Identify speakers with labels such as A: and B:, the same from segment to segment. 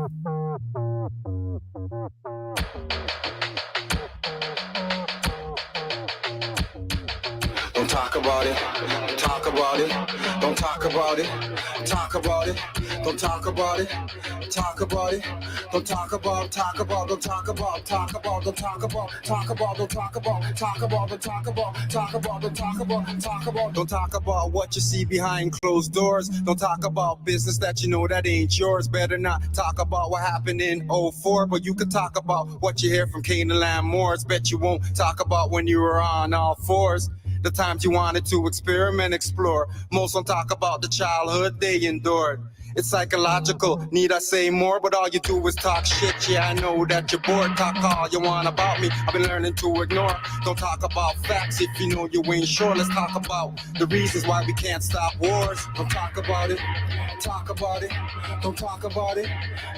A: Don't talk about it, talk about it, don't talk about it, talk about it, don't talk about it, talk about it, don't talk about, talk about, don't talk about, talk about, don't talk about, talk about, don't talk about, talk about, don't talk about, talk about, don't talk about, talk about, don't talk about what you see behind closed doors. Don't talk about business that you know that ain't yours. Better not talk about what happened in '04, but you could talk about what you hear from Caaanland Moors. Bet you won't talk about when you were on all fours. The times you wanted to experiment, explore. Most don't talk about the childhood they endured. It's psychological, need I say more? But all you do is talk shit, yeah, I know that you're bored. Talk all you want about me, I've been learning to ignore. Don't talk about facts if you know you ain't sure. Let's talk about the reasons why we can't stop wars. Don't talk about it, talk about it. Don't talk about it,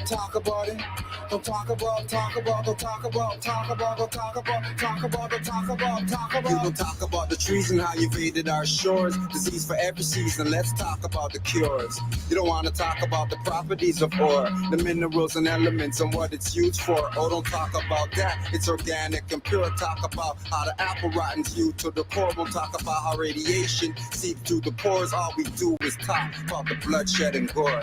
A: talk about it. Don't talk about, talk about, don't talk about, talk about, don't talk about, talk about, don't talk about, talk about. You don't talk about the trees and how you invaded our shores. Disease for every season, let's talk about the cures. You don't want to talk about the properties of ore, the minerals and elements and what it's used for. Oh, don't talk about that, it's organic and pure. Talk about how the apple rottens you to the core. We'll talk about how radiation seeps through the pores. All we do is talk about the bloodshed and gore.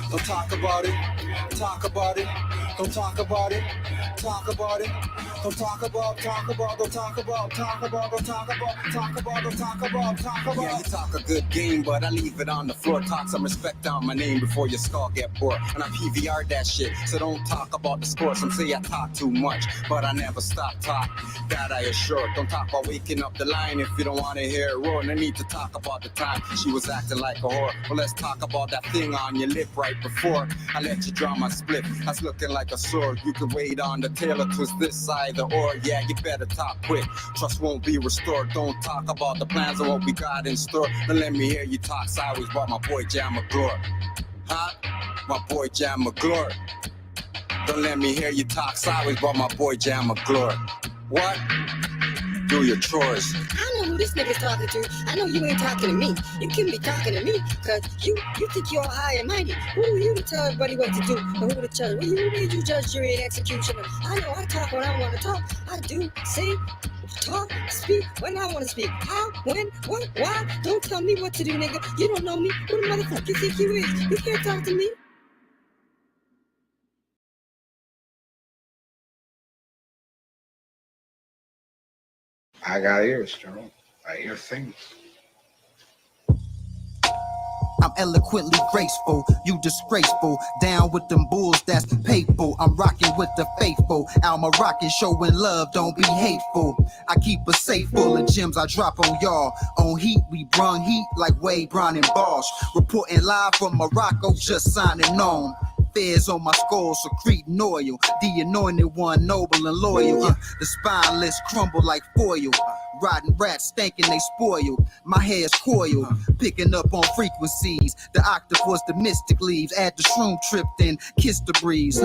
A: Don't talk about it, talk about it, don't talk about it, talk about it, don't talk about, talk about, don't talk about, talk about, don't talk about, talk about, don't talk about, talk about. Yeah, you talk a good game, but I leave it on the floor. Talk some respect on my name before your skull get bored. And I PVR that shit, so don't talk about the score. Some say I talk too much, but I never stop talk. That I assure. Don't talk about waking up the line if you don't want to hear it roar. And I need to talk about the time she was acting like a whore. Well, let's talk about that thing on your lip right before I let you draw my split. That's looking like a sword. You can wait on the tail or twist this side or yeah, you better talk quick. Trust won't be restored. Don't talk about the plans of what we got in store. Then let me hear you talk sideways about my boy Jam McGlure. Huh? My boy Jam McGlure. Don't let me hear you talk sideways about my boy Jam McGlure. What? Do your chores.
B: I know who this nigga's talking to. I know you ain't talking to me. You can be talking to me, cause you think you're high and mighty. Who are you to tell everybody what to do? Or who to judge? Who made you judge, jury, and executioner? I know I talk when I want to talk. I do, say, talk, speak when I want to speak. How, when, what, why? Don't tell me what to do, nigga. You don't know me. Who the motherfucker you think you is? You can't talk to me.
C: I got ears, Joe. I hear things.
D: I'm eloquently graceful, you disgraceful. Down with them bulls, that's painful. I'm rocking with the faithful. Alma rocking, showing love, don't be hateful. I keep a safe full of gems I drop on y'all. On heat, we brung heat like Wade, Brown, and Bosch. Reporting live from Morocco, just signing on. Fairs on my skull, secreting oil. The anointed one, noble and loyal. The spineless crumble like foil. Rotten rats stankin' they spoiled. My hair's coiled, picking up on frequencies. The octopus, the mystic leaves. Add the shroom tripped in, kiss the breeze.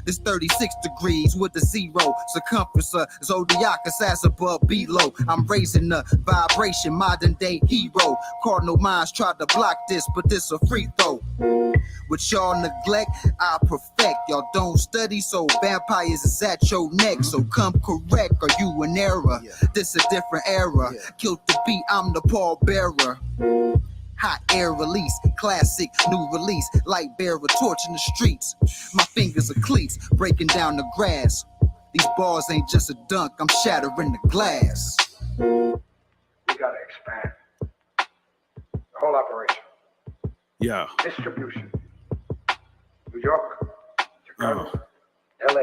D: This 36 degrees with a zero circumference. Zodiac as above, below. I'm raising the vibration, modern day hero. Cardinal minds tried to block this, but this a free throw. What y'all neglect, I perfect. Y'all don't study, so vampires is at your neck. So come correct, are you an error? This a different era. Killed the beat, I'm the pallbearer. Hot air release, classic, new release. Light bearer, torch in the streets. My fingers are cleats, breaking down the grass. These bars ain't just a dunk, I'm shattering the glass.
C: We gotta expand the whole operation.
E: Yeah.
C: Distribution. New York, Chicago, LA.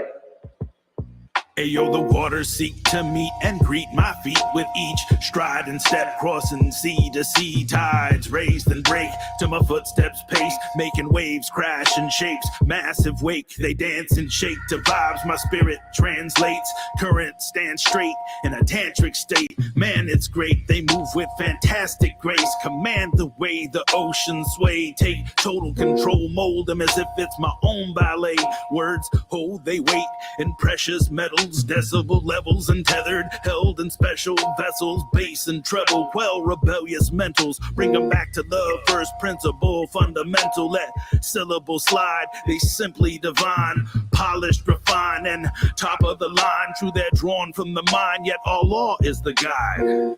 E: Ayo, the waters seek to meet and greet my feet with each stride and step, crossing sea to sea. Tides raise and break to my footsteps pace, making waves crash in shapes. Massive wake, they dance and shake to vibes. My spirit translates, current stands straight in a tantric state. Man, it's great, they move with fantastic grace. Command the way the oceans sway. Take total control, mold them as if it's my own ballet. Words hold they weight in precious metal. levels, decibel levels untethered, held in special vessels, bass and treble, quell rebellious mentals, bring them back to the first principle, fundamental, let syllables slide, they simply divine, polished, refined, and top of the line, true they're drawn from the mind, yet all law is the guide.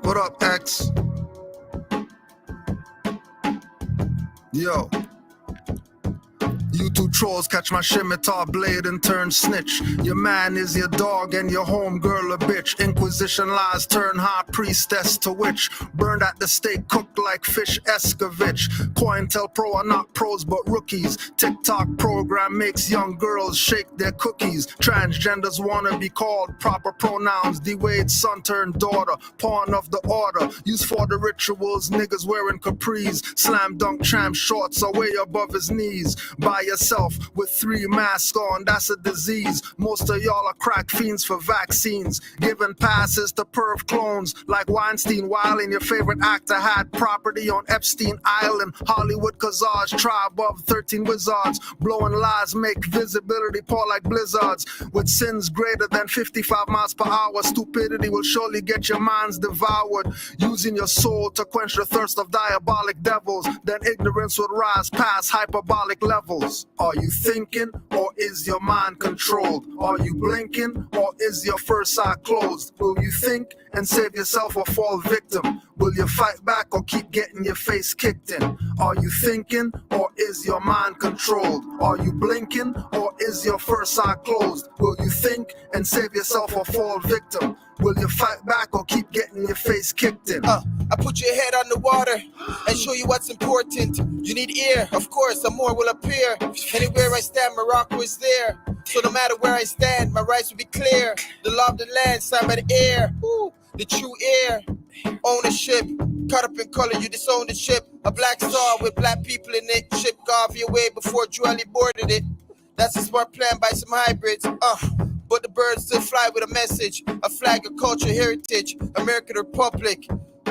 F: What up, X? Yo. You two trolls catch my scimitar blade and turn snitch. Your man is your dog and your homegirl a bitch. Inquisition lies turn high priestess to witch. Burned at the stake, cooked like fish Escovitch. COINTELPRO are not pros but rookies. TikTok program makes young girls shake their cookies. Transgenders wanna be called proper pronouns. D-Wade's son turned daughter, pawn of the order. Used for the rituals, niggas wearing capris. Slam dunk champ shorts are way above his knees. By yourself with 3 masks on, that's a disease. Most of y'all are crack fiends for vaccines, giving passes to perv clones like Weinstein. While in your favorite actor had property on Epstein Island. Hollywood Kazaj, tribe of 13 wizards, blowing lies make visibility pour like blizzards. With sins greater than 55 miles per hour, stupidity will surely get your minds devoured. Using your soul to quench the thirst of diabolic devils, then ignorance would rise past hyperbolic levels. Are you thinking, or is your mind controlled? Are you blinking, or is your first eye closed? Will you think and save yourself or fall victim? Will you fight back or keep getting your face kicked in? Are you thinking, or is your mind controlled? Are you blinking, or is your first eye closed? Will you think and save yourself or fall victim? Will you fight back or keep getting your face kicked in?
G: I put your head on the water and show you what's important. You need air, of course, a Moor will appear. Anywhere I stand, Morocco is there. So no matter where I stand, my rights will be clear. The law of the land, signed by the air. Ooh, the true air. Ownership, caught up in color, you disown the ship. A black star with black people in it. Ship Garvey away before Julie boarded it. That's a smart plan by some hybrids. But the birds still fly with a message. A flag of culture, heritage. American Republic.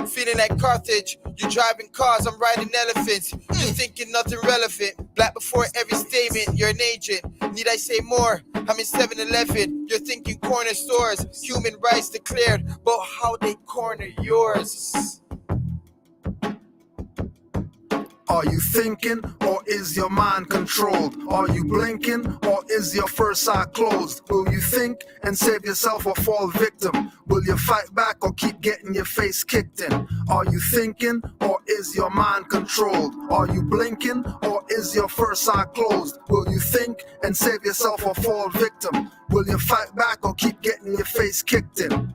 G: Feeling like Carthage. You driving cars, I'm riding elephants. You're thinking nothing relevant. Black before every statement, you're an agent. Need I say more? I'm in 7-Eleven. You're thinking corner stores. Human rights declared, but how they corner yours?
F: Are you thinking, or is your mind controlled? Are you blinking, or is your first eye closed? Will you think and save yourself or fall victim? Will you fight back or keep getting your face kicked in? Are you thinking, or is your mind controlled? Are you blinking, or is your first eye closed? Will you think and save yourself or fall victim? Will you fight back or keep getting your face kicked in?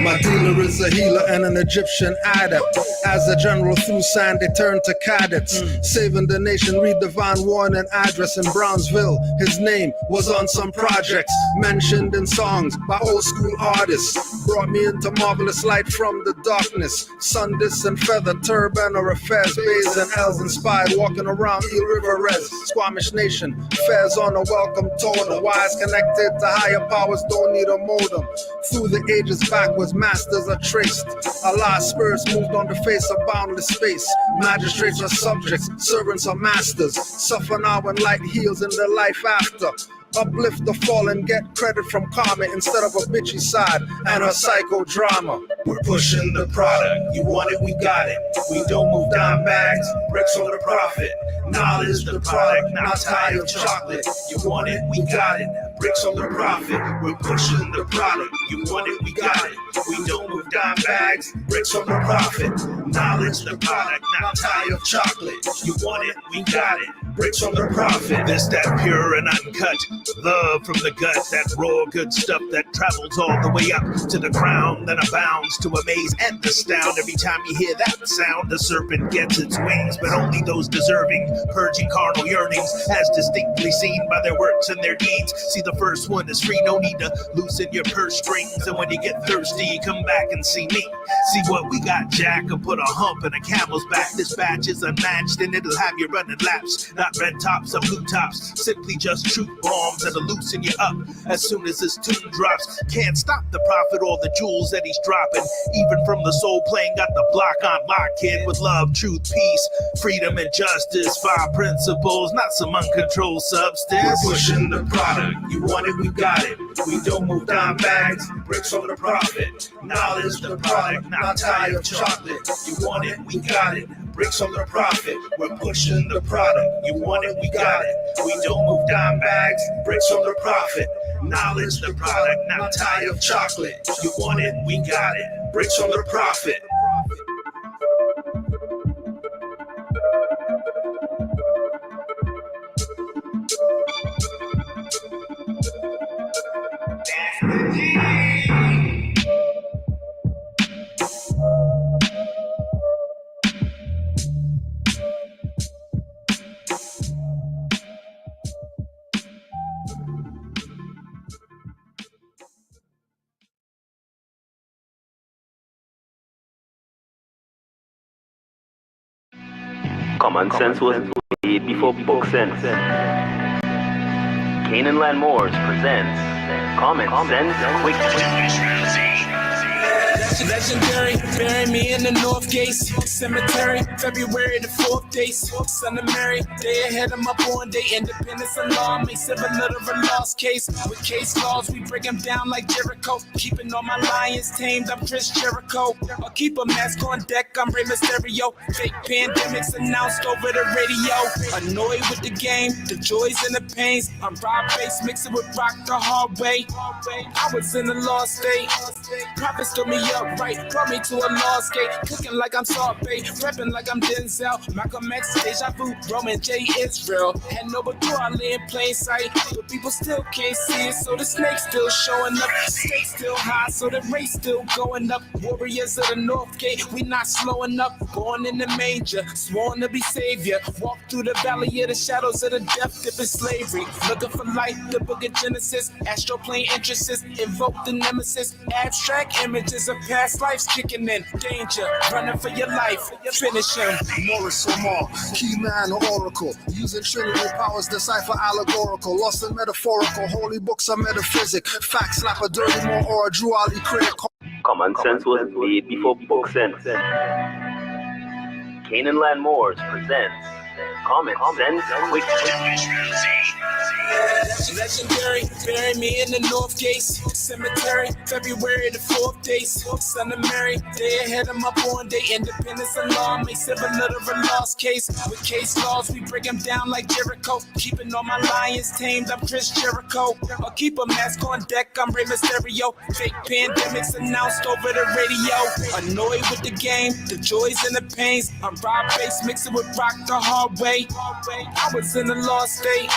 F: My dealer is a healer and an Egyptian adept. As a general through sand, they turn to cadets. Saving the nation, read divine warning address in Brownsville. His name was on some projects, mentioned in songs by old school artists. Brought me into marvelous light from the darkness. Sundis and feather, turban or a fez. Bays and L's inspired, walking around Eel River Res. Squamish Nation, fez on a welcome tone. The wise connected to higher powers, don't need a modem. Through the ages backwards, masters are traced. Allah's spirits moved on the face of boundless space. Magistrates are subjects, servants are masters. Suffer now when light heals in the life after. Uplift the fallen, get credit from karma instead of a bitchy side and a psychodrama.
E: We're pushing the product, you want it, we got it. We don't move dime bags, bricks on the profit. Knowledge the product, not tired of chocolate. You want it, we got it. Bricks on the profit, we're pushing the product. You want it, we got it. We don't move dime bags, bricks on the profit. Knowledge, the product, not tie of chocolate. You want it, we got it. Bricks on the profit. This, that pure and uncut. Love from the gut, that raw good stuff that travels all the way up to the crown, then abounds to amaze and astound. Every time you hear that sound, the serpent gets its wings, but only those deserving, purging carnal yearnings, as distinctly seen by their works and their deeds. See, the first one is free, no need to loosen your purse strings, and when you get thirsty, come back and see me. See what we got, Jack, and put a hump in a camel's back. This batch is unmatched, and it'll have you running laps. Not red tops or blue tops, simply just truth bombs that'll loosen you up as soon as this tune drops. Can't stop the prophet or the jewels that he's dropping. Even from the soul plane, got the block on lock, kid, with love, truth, peace, freedom, and justice. 5 principles, not some uncontrolled substance. We're pushing the product. You want it, we got it. We don't move dime bags, bricks on the profit. Knowledge, the product, not tie of chocolate. You want it, we got it. Bricks on the profit. We're pushing the product. You want it, we got it. We don't move dime bags, bricks on the profit. Knowledge, the product, not tie of chocolate. You want it, we got it. Bricks on the profit.
H: Common sense was made before book sense. Caaanland Moors presents Common Sense Quick.
I: Legendary, bury me in the North Gates Cemetery, February the 4th days. Son of Mary, day ahead of my born day. Independence and law makes civil little a lost case. With case laws, we break them down like Jericho. Keeping all my lions tamed, I'm Chris Jericho. I'll keep a mask on deck, I'm Rey Mysterio. Fake pandemics announced over the radio. Annoyed with the game, the joys and the pains. I'm Rob Bass, mixing with rock the hard way. I was in a lost state. Prophets told me up right, brought me to a lost gate. Cooking like I'm Salt Bay, prepping like I'm Denzel. Malcolm X, Deja Vu, Roman J. Israel. Had no but I lay in plain sight, but people still can't see it, so the snake's still showing up. Stakes still high, so the race still going up. Warriors of the North Gate, we not slowing up. Born in the manger, sworn to be savior. Walk through the valley of the shadows of the death dip in slavery. Looking for light, the book of Genesis. Astroplane entrances, invoke the nemesis. Abstract images of past lives kicking in. Danger, running for your life. Finish him.
F: Moorish or Moor, key man or oracle. Using Trinity powers, decipher allegorical. Lost and metaphorical, holy books are metaphysic. Facts slap a dirty Moor or a Drew Ali critic.
H: Common sense was made before book sense. Caaanland Moors presents Common Sense Quick.
I: Legendary, bury me in the North Gates Cemetery, February the 4th days. Son of Mary, day ahead of my born day. Independence and law makes civil little a lost case. With case laws, we break them down like Jericho. Keeping all my lions tamed, I'm Chris Jericho. I'll keep a mask on deck, I'm Rey Mysterio. Fake pandemics announced over the radio. Annoyed with the game, the joys and the pains. I'm Rob Bass, mixing with rock the hard way. I was in a lost state.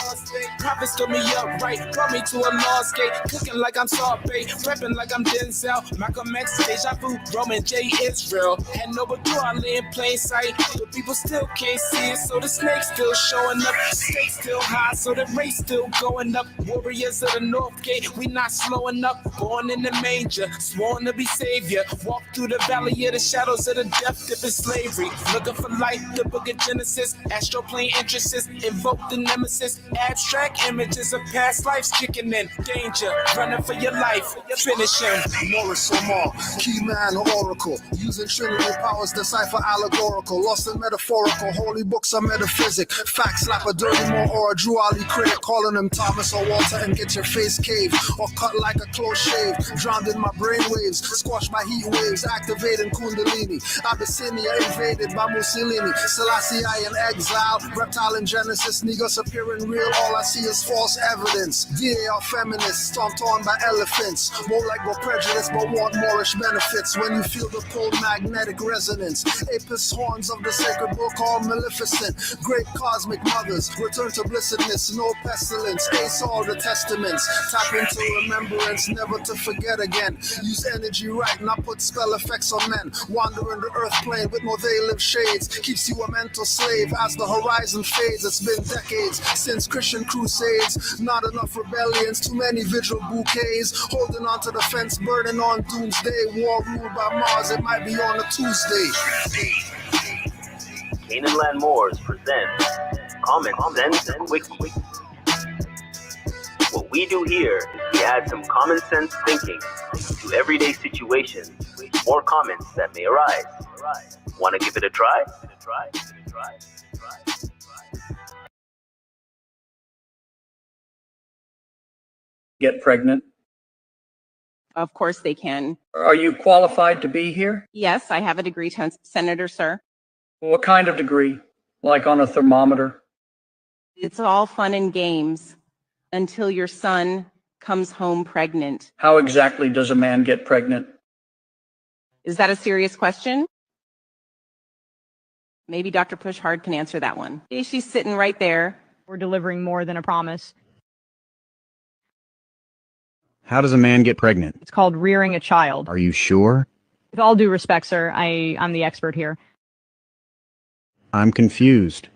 I: Prophets told me up right, brought me to a lost gate. Cooking like I'm Salt Bay, prepping like I'm Denzel. Malcolm X, Deja Vu, Roman J. Israel. Had no but I lay in plain sight, but people still can't see it, so the snake's still showing up. Stakes still high, so the race still going up. Warriors of the North Gate, we not slowing up. Born in the manger, sworn to be savior. Walk through the valley of the shadows of the death dip in slavery. Looking for light, the book of Genesis. Astroplane entrances, invoke the nemesis. Abstract images of past lives kicking in. Danger, running for your life. Finish him.
F: Moorish or Moor, key man or oracle. Using Trinity powers, decipher allegorical. Lost and metaphorical, holy books are metaphysic. Facts slap a dirty Moor or a Drew Ali critic. Calling him Thomas or Walter and get your face caved. Or cut like a close shave. Drowned in my brainwaves, squashed by heat waves. Activating Kundalini. Abyssinia invaded by Mussolini. Selassie I in exile. Reptile in Genesis, Negus appearing real. All I see is is false evidence. VAR feminists, stomped on by elephants. More like more prejudice, but want Moorish benefits. When you feel the pole magnetic resonance, apis horns of the sacred book are maleficent. Great cosmic mothers, return to blessedness, no pestilence. Ace all the testaments, tap into remembrance, never to forget again. Use energy right, not put spell effects on men. Wandering the earth plane with no veil of shades, keeps you a mental slave as the horizon fades. It's been decades since Christian crusades, not enough rebellions, too many vigil bouquets. Holding on to the fence, burning on doomsday. War ruled by Mars, it might be on a Tuesday.
H: Caaanland Moors presents Common Sense Quickie. What we do here is we add some common sense thinking to everyday situations or comments that may arise. Want to give it a try?
J: Get pregnant?
K: Of course they can.
J: Are you qualified to be here?
K: Yes, I have a degree, Senator, sir.
J: What kind of degree? Like on a thermometer?
K: It's all fun and games until your son comes home pregnant.
J: How exactly does a man get pregnant?
K: Is that a serious question? Maybe Dr. Pushhard can answer that one. She's sitting right there.
L: We're delivering more than a promise.
M: How does a man get pregnant?
L: It's called rearing a child.
M: Are you sure?
L: With all due respect, sir, I'm the expert here.
M: I'm confused.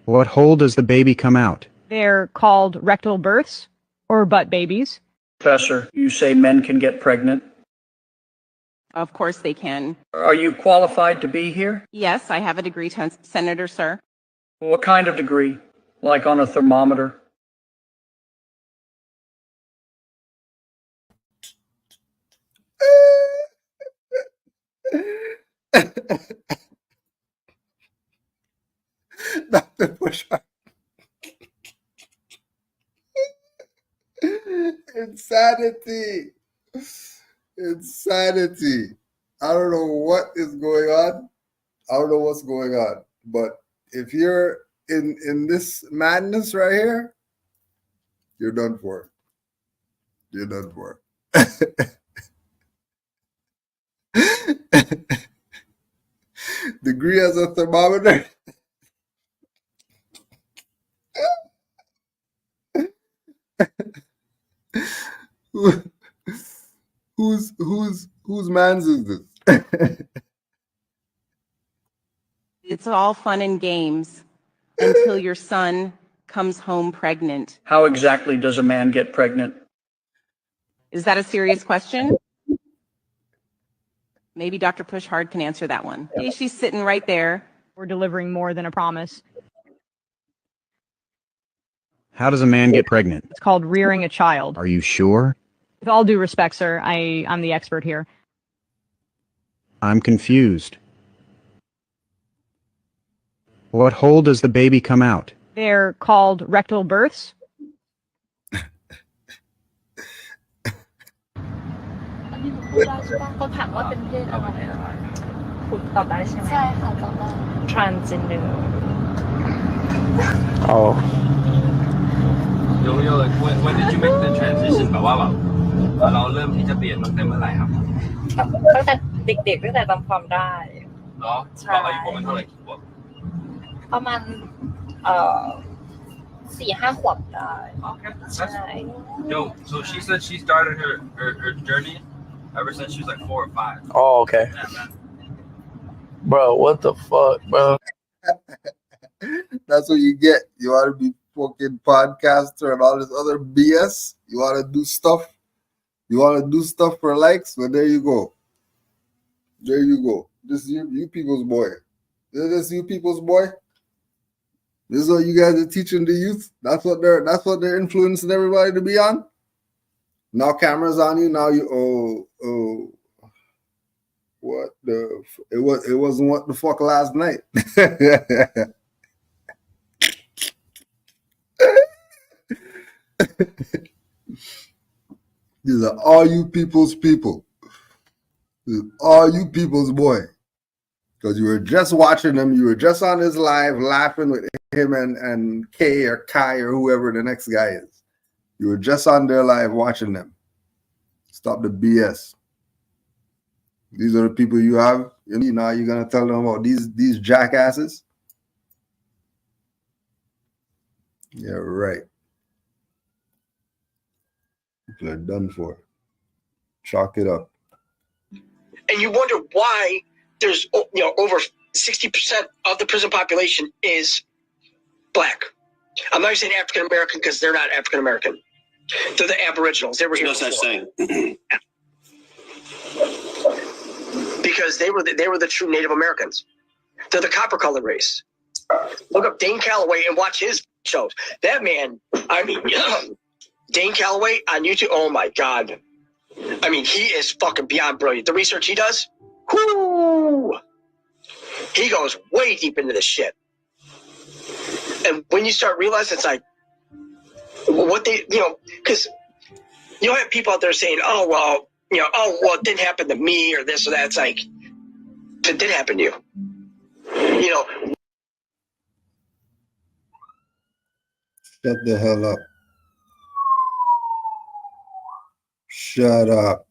M: What hole does the baby come out?
L: They're called rectal births or butt babies.
J: Professor, you say men can get pregnant?
K: Of course they can.
J: Are you qualified to be here?
K: Yes, I have a degree, Senator, sir.
J: What kind of degree? Like on a thermometer?
C: Dr. Pushhard. Insanity. Insanity. I don't know what is going on. I don't know what's going on. But if you're in this madness right here, you're done for. You're done for. Degree as a thermometer. Whose man's is this?
K: It's all fun and games until your son comes home pregnant.
J: How exactly does a man get pregnant?
K: Is that a serious question? Maybe Dr. Pushhard can answer that one. She's sitting right there.
L: We're delivering more than a promise.
M: How does a man get pregnant?
L: It's called rearing a child.
M: Are you sure?
L: With all due respect, sir, I'm the expert here.
M: I'm confused. What hole does the baby come out?
L: They're called rectal births.
N: พูดได้ใช่ปะเขาถามว่าเป็นเพศอะไรคุณตอบได้ใช่ไหมใช่ค่ะตอบได้ transgender
O: Oh. Yo, like when did you make the transition แบบว่าแบบเราเริ่มที่จะเปลี่ยนตั้งแต่เมื่อไหร่ครับ
N: ตั้งแต่เด็กๆตั้งแต่จำความได้
O: เนาะตอนอายุประมาณเท่าไหร่ขวบ
N: ประมาณ4-5 ขวบได้ ใช่
O: Yo, so she said she started her journey ever since she was like 4 or 5.
P: Oh, okay.
O: Yeah, man.
P: Bro, what the fuck, bro?
C: That's what you get. You want to be fucking podcaster and all this other BS. You want to do stuff. You want to do stuff for likes. Well, there you go. There you go. This is you people's boy. This is you people's boy. This is what you guys are teaching the youth. That's what they're influencing everybody to be on. Now cameras on you. Now you what the it wasn't what the fuck last night. These are all you people's people. This is all you people's boy. Because you were just watching him, you were just on his live laughing with him and Kay or Kai or whoever the next guy is. You were just on their live watching them. Stop the BS. These are the people you have. You know, you're gonna tell them about these jackasses. Yeah, right. People are done for. Chalk it up.
Q: And you wonder why there's over 60% of the prison population is black. I'm not saying African American because they're not African American. They're the Aboriginals. They were here. No such thing. Because they were the true Native Americans. They're the copper colored race. Look up Dane Calloway and watch his shows. That man, I mean, Dane Calloway on YouTube. Oh my God. I mean, he is fucking beyond brilliant. The research he does, whoo, he goes way deep into this shit. And when you start realizing, it's like, what they, because you'll have people out there saying, oh, well, it didn't happen to me or this or that. It's like, it did happen to you.
C: Shut the hell up. Shut up.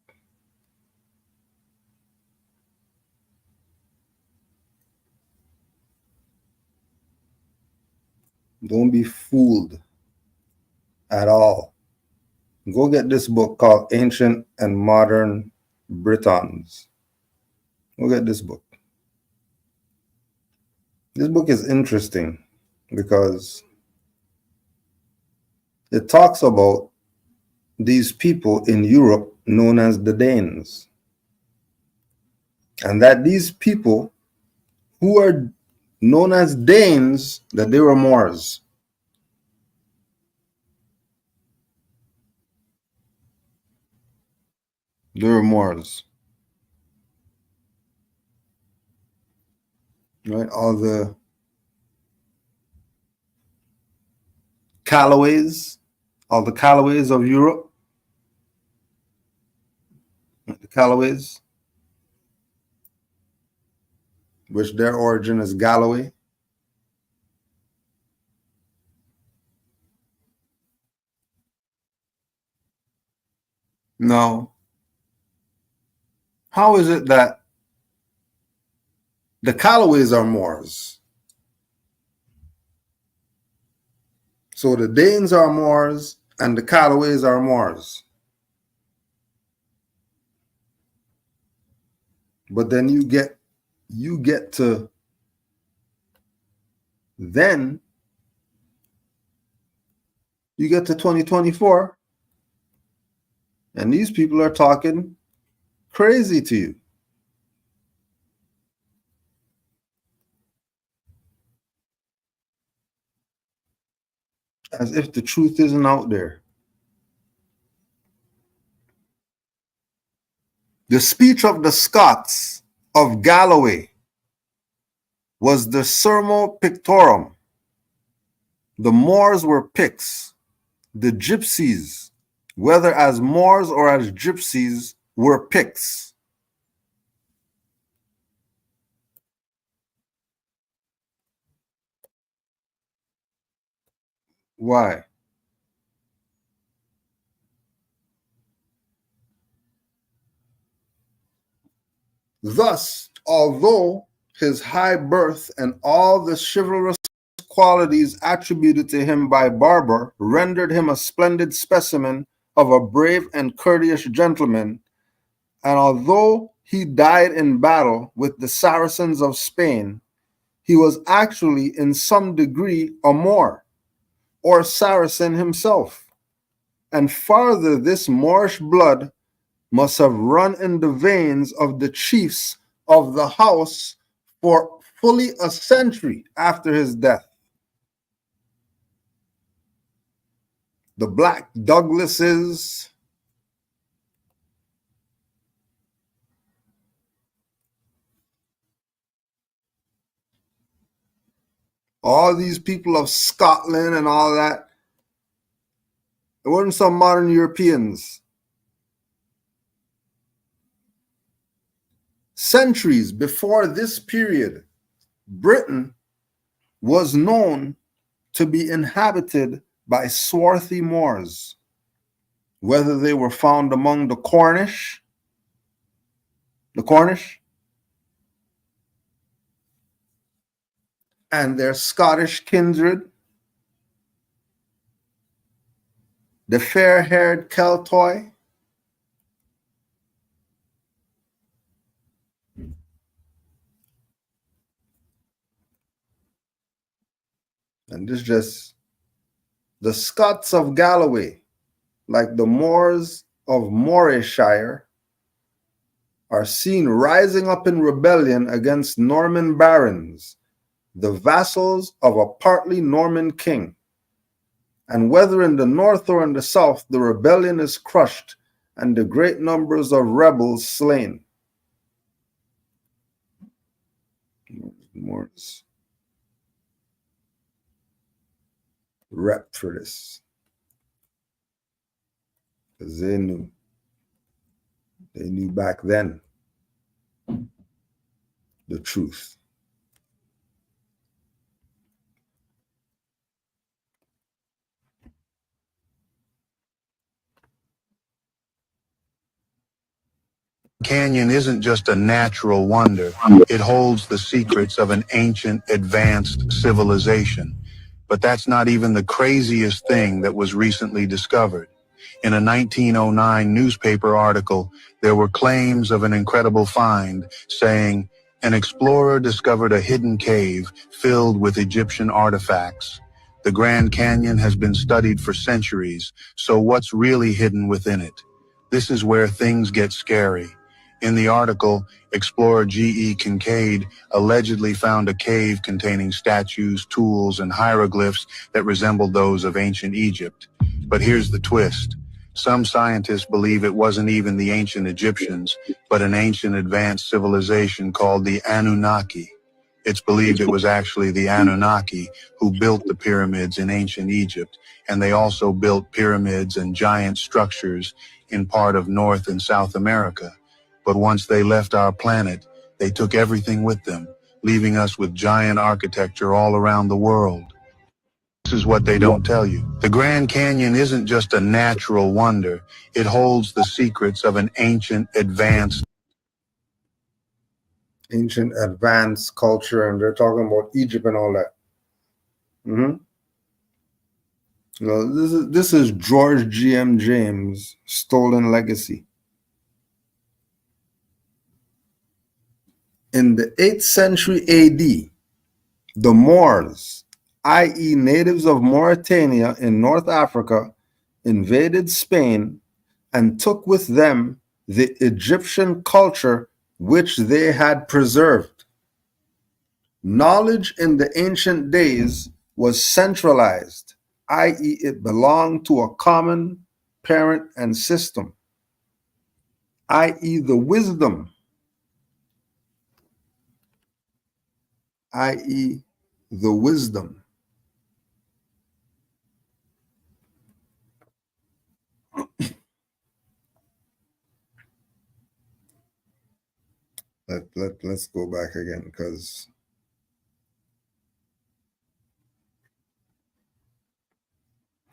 C: Don't be fooled at all. Go get this book called Ancient and Modern Britons. Go get this book. This book is interesting because it talks about these people in Europe known as the Danes. And that these people who are known as Danes, that they were Moors. They were Moors. Right? All the Calloways, all the Calloways of Europe. The Calloways, which their origin is Galloway. Now, how is it that the Calloways are Moors? So the Danes are Moors and the Calloways are Moors. But then you get to then you get to 2024 and these people are talking crazy to you. As if the truth isn't out there. The speech of the Scots of Galloway was the Sermo Pictorum. The Moors were Picts. The Gypsies, whether as Moors or as Gypsies, were Picts. Why? Thus, although his high birth and all the chivalrous qualities attributed to him by Barber rendered him a splendid specimen of a brave and courteous gentleman, and although he died in battle with the Saracens of Spain, he was actually in some degree a Moor, or Saracen himself. And farther, this Moorish blood must have run in the veins of the chiefs of the house for fully a century after his death. The Black Douglases, all these people of Scotland and all that, it wasn't some modern Europeans. Centuries before this period, Britain was known to be inhabited by swarthy Moors, whether they were found among the Cornish, and their Scottish kindred, the fair-haired Keltoi, and this just the Scots of Galloway, like the Moors of Moorishire, are seen rising up in rebellion against Norman barons, the vassals of a partly Norman king. And whether in the north or in the south, the rebellion is crushed and the great numbers of rebels slain. Moors rep for this, because they knew back then the truth.
R: Canyon isn't just a natural wonder. It holds the secrets of an ancient, advanced civilization. But that's not even the craziest thing that was recently discovered. In a 1909 newspaper article, there were claims of an incredible find saying, an explorer discovered a hidden cave filled with Egyptian artifacts. The Grand Canyon has been studied for centuries, so what's really hidden within it? This is where things get scary. In the article, explorer G.E. Kincaid allegedly found a cave containing statues, tools, and hieroglyphs that resembled those of ancient Egypt. But here's the twist. Some scientists believe it wasn't even the ancient Egyptians, but an ancient advanced civilization called the Anunnaki. It's believed it was actually the Anunnaki who built the pyramids in ancient Egypt, and they also built pyramids and giant structures in part of North and South America. But once they left our planet, they took everything with them, leaving us with giant architecture all around the world. This is what they don't tell you. The Grand Canyon isn't just a natural wonder. It holds the secrets of an ancient, advanced
C: culture, and they're talking about Egypt and all that. This is George G.M. James' stolen legacy. In the 8th century AD, the Moors, i.e. natives of Mauritania in North Africa, invaded Spain and took with them the Egyptian culture which they had preserved. Knowledge in the ancient days was centralized, i.e. it belonged to a common parent and system, i.e. the wisdom, i.e. the wisdom. Let's go back again, because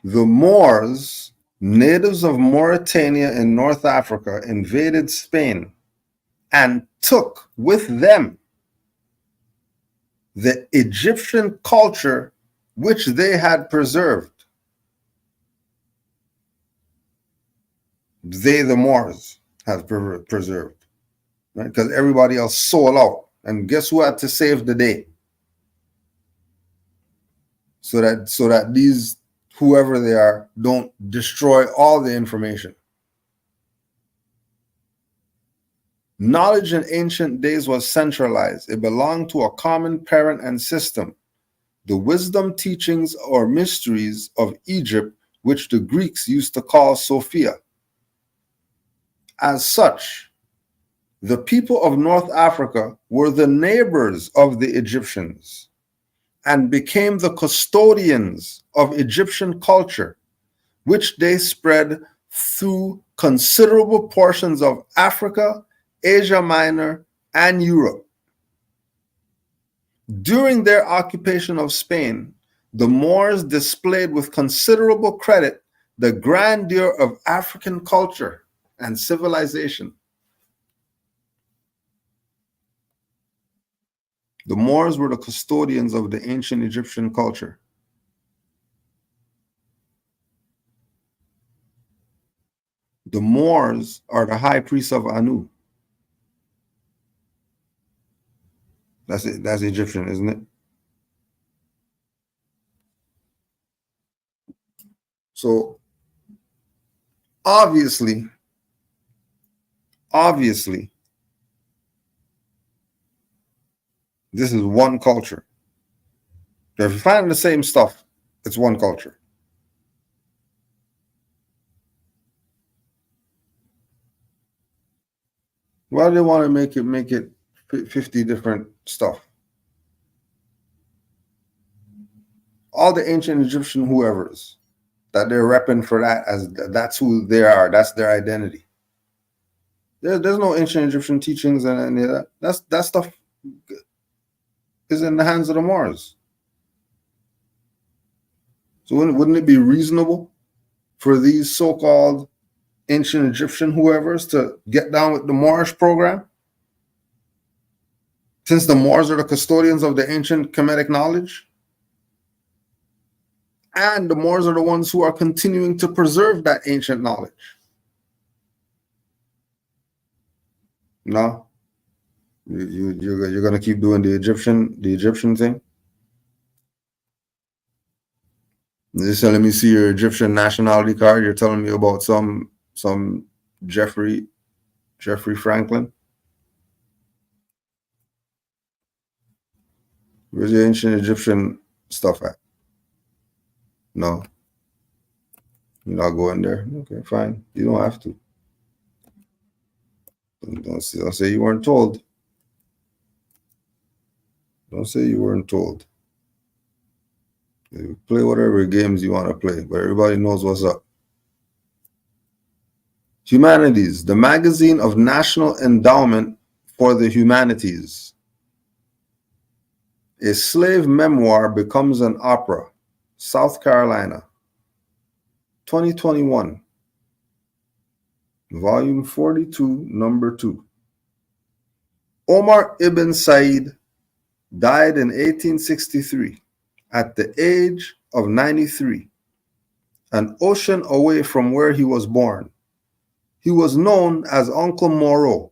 C: the Moors, natives of Mauritania in North Africa, invaded Spain and took with them the Egyptian culture which they had preserved. They, the Moors, have preserved, right? Because everybody else sold out. And guess who had to save the day? So that these, whoever they are, don't destroy all the information. Knowledge in ancient days was centralized. It belonged to a common parent and system. The wisdom, teachings, or mysteries of Egypt, which the Greeks used to call Sophia. As such, the people of North Africa were the neighbors of the Egyptians and became the custodians of Egyptian culture, which they spread through considerable portions of Africa, Asia Minor, and Europe. During their occupation of Spain, the Moors displayed with considerable credit the grandeur of African culture and civilization. The Moors were the custodians of the ancient Egyptian culture. The Moors are the high priests of Anu. That's it. That's Egyptian, isn't it? So obviously, this is one culture. If you find the same stuff, it's one culture. Why do they want to make it 50 different stuff? All the ancient Egyptian whoever's that they're repping for that, as that's who they are, that's their identity. There's no ancient Egyptian teachings and any of that. That stuff is in the hands of the Moors. So wouldn't it be reasonable for these so-called ancient Egyptian whoever's to get down with the Moorish program? Since the Moors are the custodians of the ancient Kemetic knowledge, and the Moors are the ones who are continuing to preserve that ancient knowledge. No, you're gonna keep doing the Egyptian thing. You're just telling me see your Egyptian nationality card. You're telling me about some Jeffrey Franklin. Where's your ancient Egyptian stuff at? No, you're not going there. Okay, fine. You don't have to. Don't say you weren't told. Don't say you weren't told. You play whatever games you want to play, but everybody knows what's up. Humanities, the magazine of National Endowment for the Humanities. A slave memoir becomes an opera. South Carolina, 2021. Volume 42, number 2. Omar ibn Said died in 1863 at the age of 93, an ocean away from where he was born. He was known as Uncle Moro,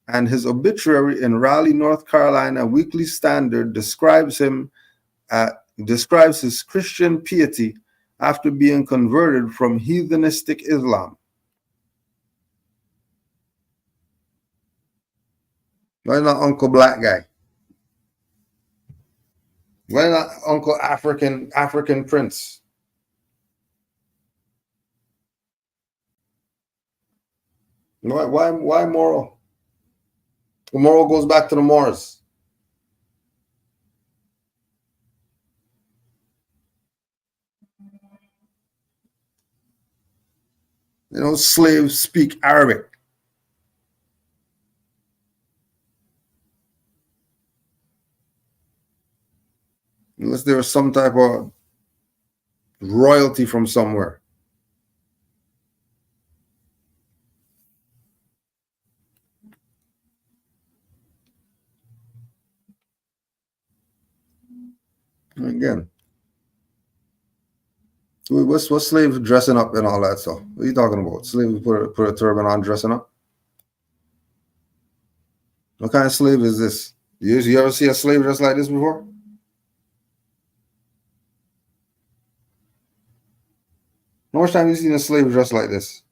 C: and his obituary in Raleigh, North Carolina Weekly Standard describes his Christian piety after being converted from heathenistic Islam. Why not Uncle Black Guy? Why not Uncle African Prince? Why Moro? The Moro goes back to the Moors. You know, slaves speak Arabic. Unless there was some type of royalty from somewhere. Again, what's slave dressing up and all that stuff? What are you talking about? Slave put a turban on dressing up? What kind of slave is this? You ever see a slave dressed like this before? How much time have you seen a slave dressed like this?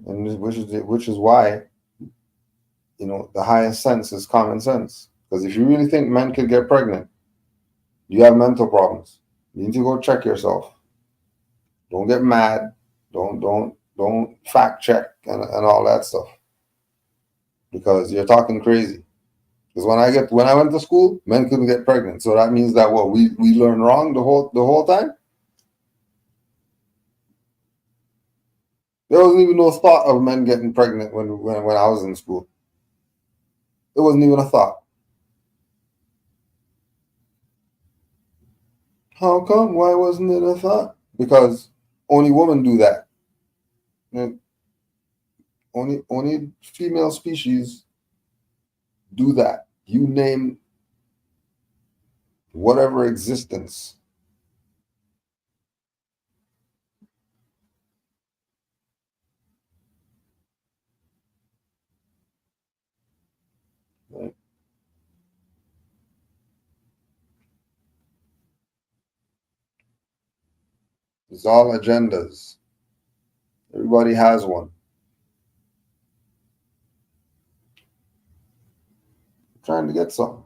C: And which is why, you know, the highest sense is common sense. Because if you really think men could get pregnant, you have mental problems. You need to go check yourself. Don't get mad. Don't fact check and all that stuff. Because you're talking crazy. Because when I went to school, men couldn't get pregnant. So that means that what we learned wrong the whole time? There wasn't even no thought of men getting pregnant when I was in school. It wasn't even a thought. How come? Why wasn't it a thought? Because only women do that. Only female species do that. You name whatever existence. Right? It's all agendas. Everybody has one. Trying to get something.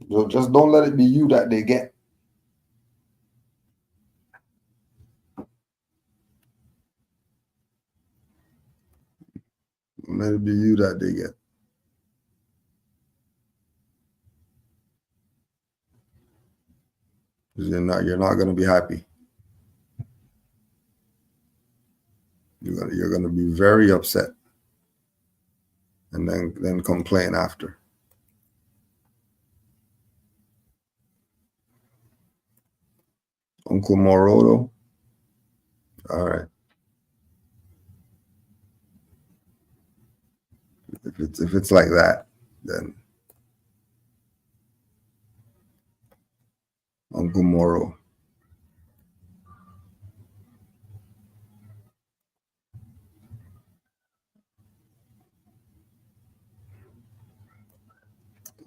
C: So just don't let it be you that they get. Let it be you that they get. You're not going to be happy. You're going to be very upset, and then complain after. Uncle Morodo. All right. If it's like that, then Uncle Moro.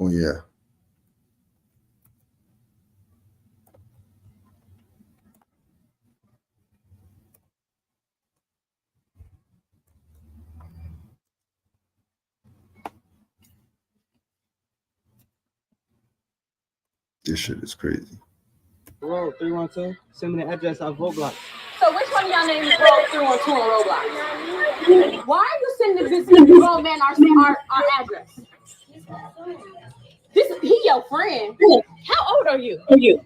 C: Oh yeah. This shit is crazy.
S: Road 312. Send me the address of Roblox.
T: So which one of y'all named Road 312 on Roblox? Why are you sending this grown man our address? He your friend. How old are you?
S: 38.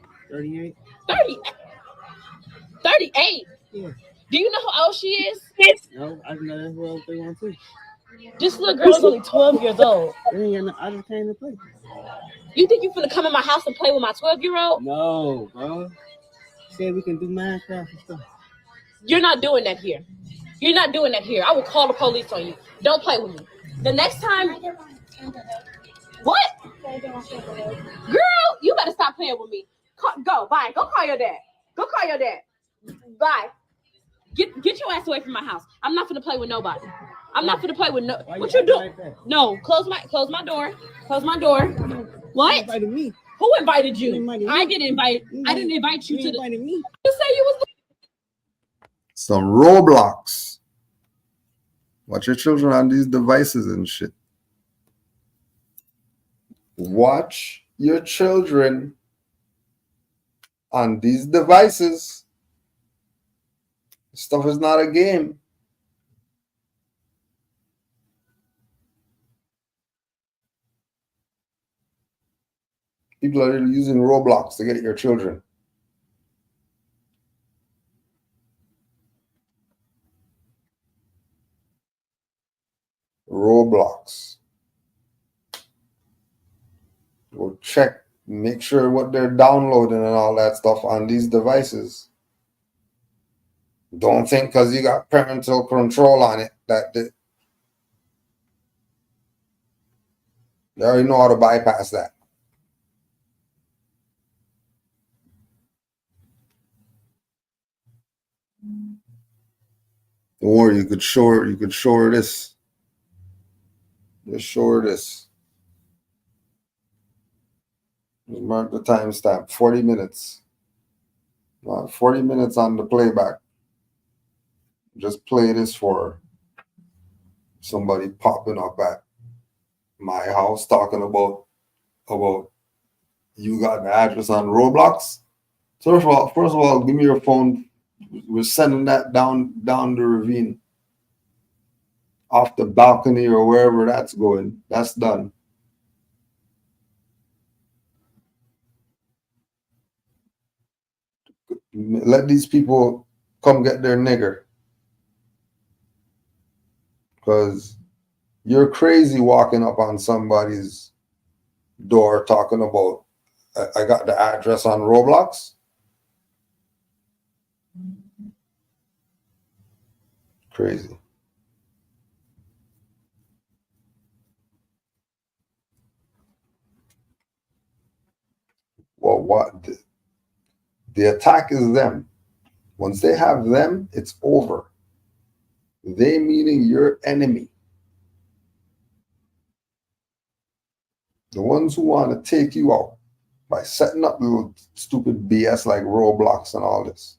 T: 38?
S: Yeah.
T: Do you know how old she is?
S: No, I know that's Road 312.
T: This little girl is only 12 years old.
S: I just came to play.
T: You think you finna come in my house and play with my 12-year-old?
S: No, bro. Said we can do Minecraft and stuff.
T: You're not doing that here. You're not doing that here. I will call the police on you. Don't play with me. The next time... What? Girl, you better stop playing with me. Go, bye. Go call your dad. Go call your dad. Bye. Get your ass away from my house. I'm not finna play with nobody. I'm not finna play with no... What you doing? Like no, close my door. Close my door. What?
S: You invited me.
T: Who invited you?
S: I
T: didn't invite you to the...
S: invited me.
T: You say you was...
C: Some Roblox. Watch your children on these devices and shit. Watch your children on these devices. Stuff is not a game. People are using Roblox to get your children. Roblox. Go check, make sure what they're downloading and all that stuff on these devices. Don't think because you got parental control on it that they already know how to bypass that. Or you could show her this. Just show her this. Just mark the timestamp. 40 minutes. 40 minutes on the playback. Just play this for somebody popping up at my house talking about you got the address on Roblox. So first of all, give me your phone. We're sending that down the ravine, off the balcony or wherever that's going. That's done. Let these people come get their nigger. Because you're crazy walking up on somebody's door talking about, I got the address on Roblox. Crazy. Well, what? The attack is them. Once they have them, it's over. They meaning your enemy. The ones who want to take you out by setting up little stupid BS like Roblox and all this.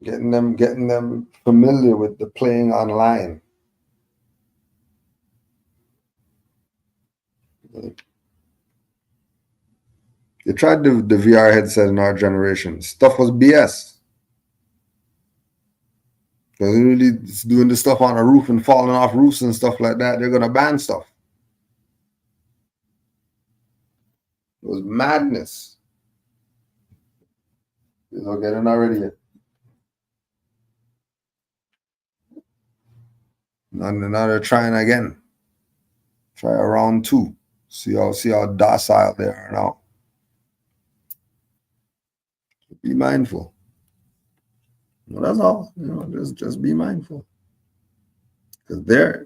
C: Getting them familiar with the playing online. They tried the VR headset in our generation. Stuff was BS. Because really doing the stuff on a roof and falling off roofs and stuff like that, they're gonna ban stuff. It was madness. It's not getting already yet. Now they're trying again. Try a round 2. See how docile they are now. Be mindful. Well, that's all. Just be mindful. Because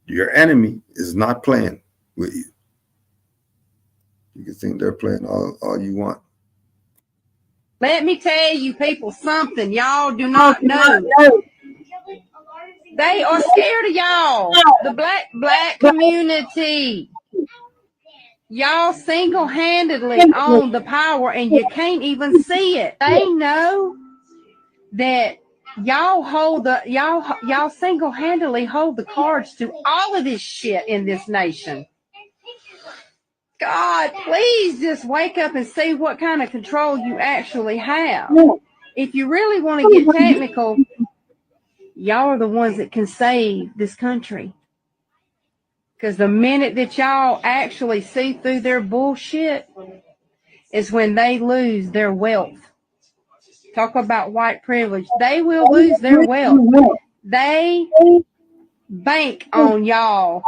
C: your enemy is not playing with you. You can think they're playing all you want.
U: Let me tell you people something y'all do not know. They are scared of y'all, the black community. Y'all single-handedly own the power and you can't even see it. They know that y'all single-handedly hold the cards to all of this shit in this nation. God, please just wake up and see what kind of control you actually have. If you really want to get technical, y'all are the ones that can save this country. Because the minute that y'all actually see through their bullshit is when they lose their wealth. Talk about white privilege. They will lose their wealth. They bank on y'all.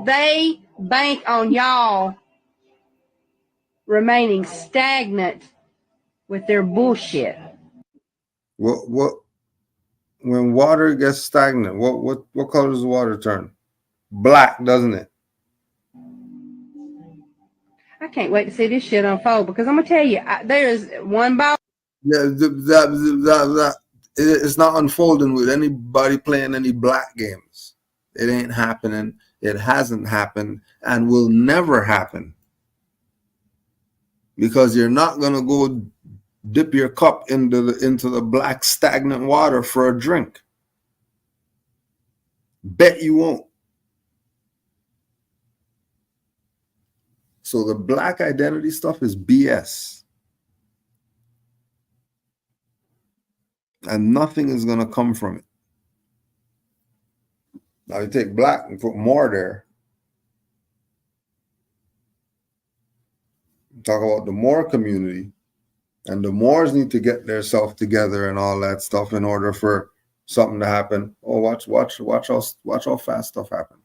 U: They bank on y'all remaining stagnant with their bullshit.
C: What when water gets stagnant, what color does water turn? Black, doesn't it?
U: I can't wait to see this shit unfold because I'm gonna tell you, there is one ball.
C: Yeah, it's not unfolding with anybody playing any black games. It ain't happening. It hasn't happened and will never happen. Because you're not gonna go dip your cup into the black stagnant water for a drink. Bet you won't. So the black identity stuff is BS. And nothing is going to come from it. Now you take black and put Moor there. Talk about the Moor community. And the Moors need to get themselves together and all that stuff in order for something to happen. Oh, watch how fast stuff happen.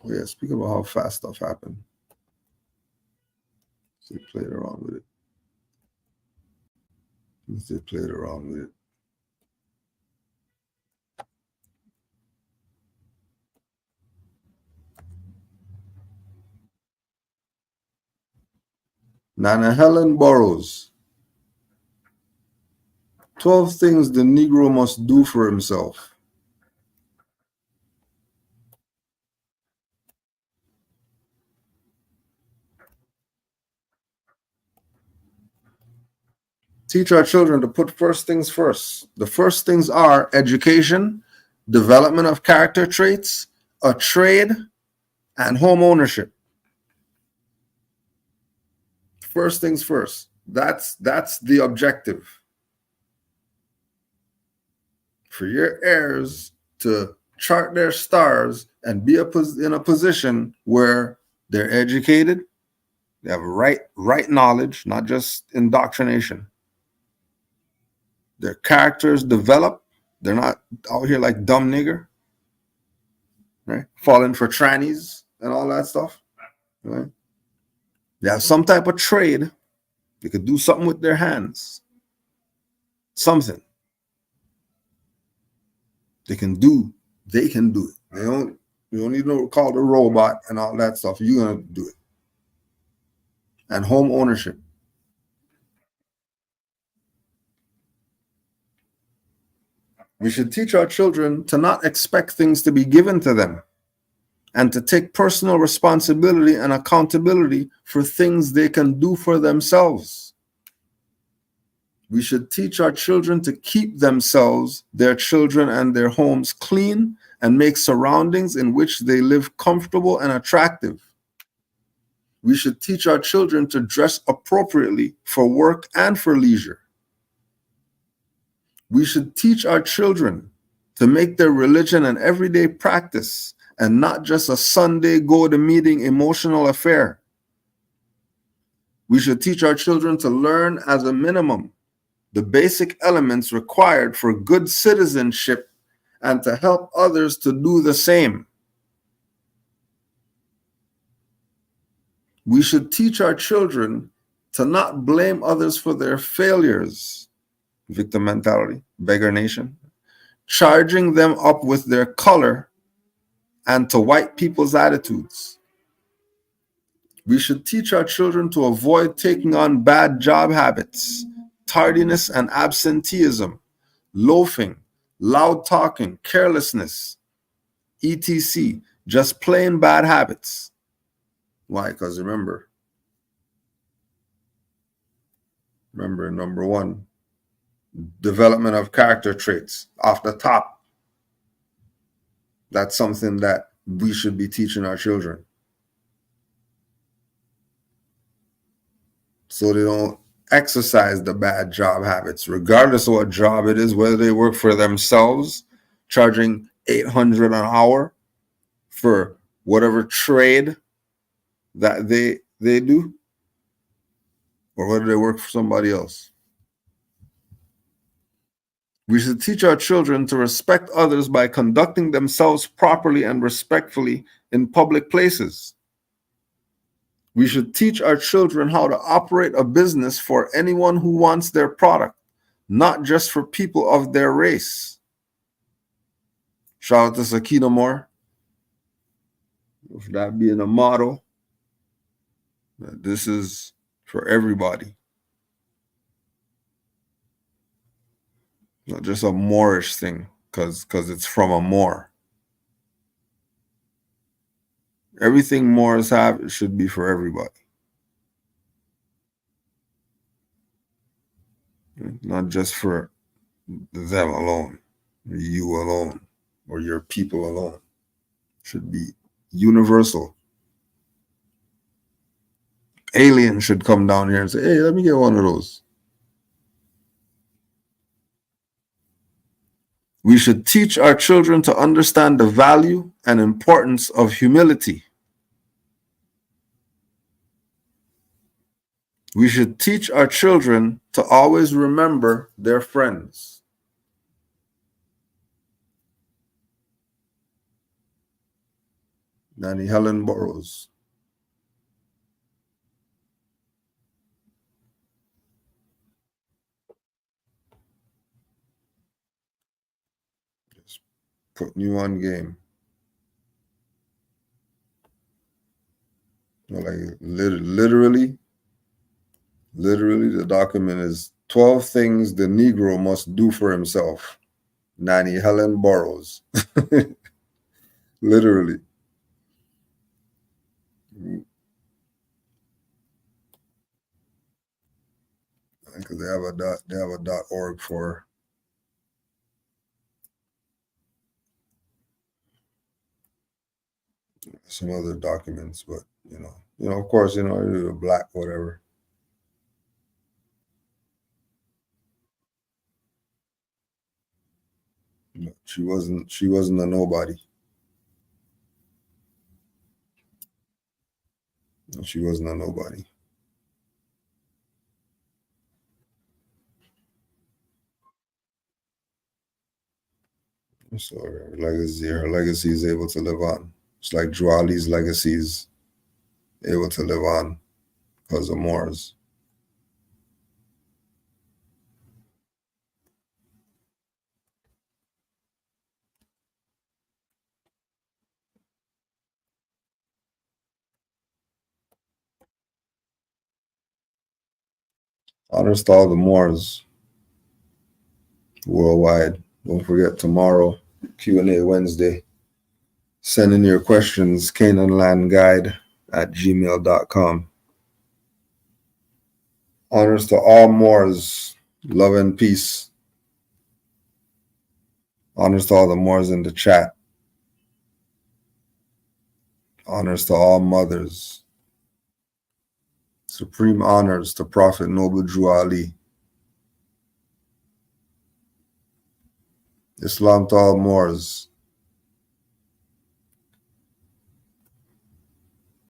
C: Oh yeah, speaking about how fast stuff happened. They played around with it. They played around with it. Nana Helen Burroughs. 12 things the Negro must do for himself. Teach our children to put first things first. The first things are education, development of character traits, a trade, and home ownership. First things first. That's the objective. For your heirs to chart their stars and be in a position where They're educated. They have right knowledge, not just indoctrination. Their characters develop. They're not out here like dumb nigger, right? Falling for trannies and all that stuff, right? They have some type of trade. They could do something with their hands. Something. They can do it. You don't need to call the robot and all that stuff. You're gonna do it. And home ownership. We should teach our children to not expect things to be given to them and to take personal responsibility and accountability for things they can do for themselves. We should teach our children to keep themselves, their children, and their homes clean and make surroundings in which they live comfortable and attractive. We should teach our children to dress appropriately for work and for leisure. We should teach our children to make their religion an everyday practice and not just a Sunday go-to-meeting emotional affair. We should teach our children to learn as a minimum the basic elements required for good citizenship and to help others to do the same. We should teach our children to not blame others for their failures, victim mentality, beggar nation, charging them up with their color and to white people's attitudes. We should teach our children to avoid taking on bad job habits, tardiness and absenteeism, loafing, loud talking, carelessness, etc. Just plain bad habits. Why? Because remember, number one, development of character traits off the top. That's something that we should be teaching our children, so they don't exercise the bad job habits, regardless of what job it is, whether they work for themselves, charging $800 an hour for whatever trade that they do, or whether they work for somebody else. We should teach our children to respect others by conducting themselves properly and respectfully in public places. We should teach our children how to operate a business for anyone who wants their product, not just for people of their race. Shout out to Sakina Moore for that being a model. This is for everybody, not just a Moorish thing, because it's from a Moor. Everything Moors have, it should be for everybody, not just for them alone, you alone, or your people alone. It should be universal. Aliens should come down here and say, hey, let me get one of those. We should teach our children to understand the value and importance of humility. We should teach our children to always remember their friends. Nanny Helen Burroughs. Just putting you on game. Like literally, the document is 12 things the Negro must do for himself. Nanny Helen Burroughs. Literally. Because they have a .org for some other documents, but of course, a black whatever. But she wasn't a nobody. And she wasn't a nobody. So her legacy is able to live on. It's like Juali's legacy is able to live on because of Moors. Honors to all the Moors worldwide. Don't forget tomorrow, Q&A Wednesday. Send in your questions, caaanlandguide@gmail.com. Honors to all Moors. Love and peace. Honors to all the Moors in the chat. Honors to all mothers. Supreme honors to Prophet Noble Drew Ali. Islam to all Moors.